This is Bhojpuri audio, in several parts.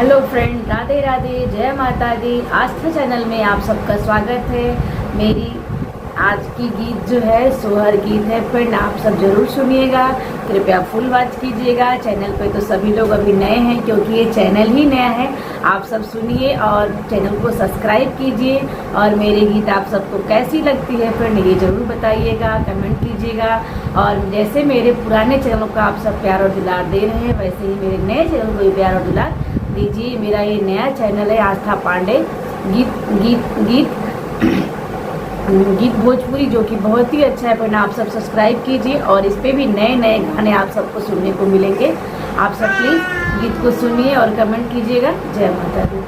हेलो फ्रेंड, राधे राधे, जय माता दी। आस्था चैनल में आप सबका स्वागत है। मेरी आज की गीत जो है सोहर गीत है फ्रेंड, आप सब जरूर सुनिएगा। कृपया फुल वॉच कीजिएगा। चैनल पे तो सभी लोग अभी नए हैं क्योंकि ये चैनल ही नया है। आप सब सुनिए और चैनल को सब्सक्राइब कीजिए। और मेरे गीत आप सबको कैसी लगती है फ्रेंड ये ज़रूर बताइएगा, कमेंट कीजिएगा। और जैसे मेरे पुराने चैनलों का आप सब प्यार और दुलार दे रहे हैं, वैसे ही मेरे नए चैनल को भी प्यार और दुलार दीजिए। मेरा ये नया चैनल है आस्था पांडे गीत भोजपुरी, जो कि बहुत ही अच्छा है फ्रेंड। आप सब सब्सक्राइब कीजिए और इस पे भी नए नए गाने आप सबको सुनने को मिलेंगे। आप सब प्लीज़ गीत को सुनिए और कमेंट कीजिएगा। जय माता दी।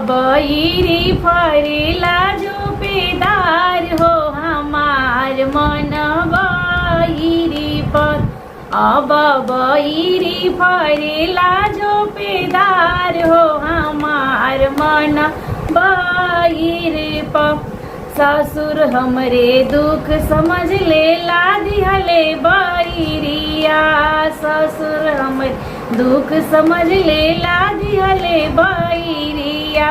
बईरी फरेला जो पेदार हो हमार मन बईरी पर, बईरी फरेला जो पेदार हो हमार मन बईर पर। ससुर हमरे दुख समझ ले ला दिहले बईरिया, ससुर हमरे दुख समझ ले ला दिहले बईरिया।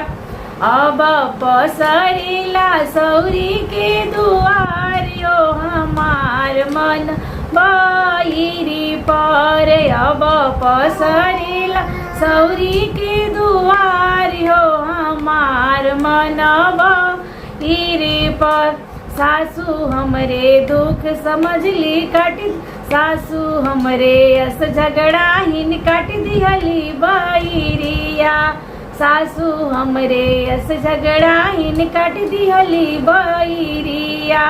अब पसरेला सौरी के दुआरियो हमार मन बईरी पर। अब पसरेला सौरी के दुआरियो हमार मन बईरी पर। सासू हमरे दुख समझ ली काटी, सासू हमरे अस झगड़ा हिन काट दिहली बईरिया, सासू हमरे अस झगड़ा हिन काट दिहली बईरिया।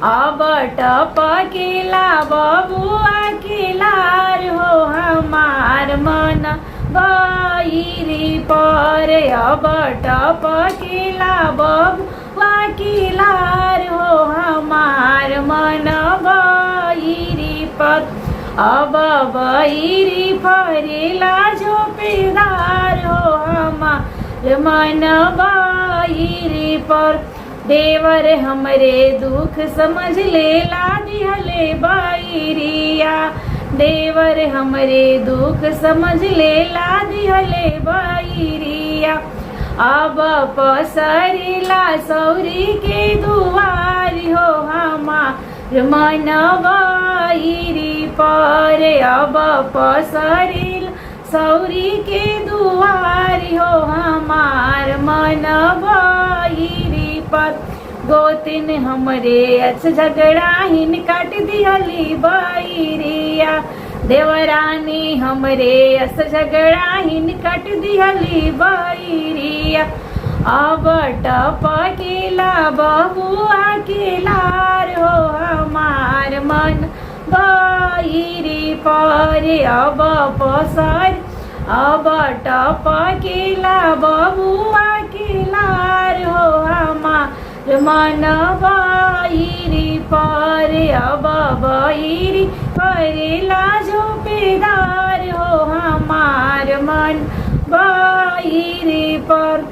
अब टपकेला बबुआ के लार हो हमार मन बईरी पर। अब टपकेला बबुआ के लार हो हमार मन बईरी पर। अब बईरी फरेला जो पेदार हो हमार मन बईरी पर। देवर हमरे दुख समझ ले ला दिहले बईरिया, देवर हमरे दुख समझ ले ला दिहले बईरिया। अब पसरेला सौरी के दुआरी हो हमार मन बईरी पर। अब पसरेला सौरी के दुआरी हो हमार मन बईरी पर। गोतिन हमरे अच झगड़ा हिन काट दिहली बईरिया, देवरानी हमरे अस झगड़ा हिन काट दिहली बईरिया। अब टपकेला बहुआ के लार हो हमार मन बईरी पर। अब पसर अब टपकेला बहुआ के लार हो हमार मन बईरी पर। अब बईरी फरेला जो पेदार हो हमार मन बईरी पर।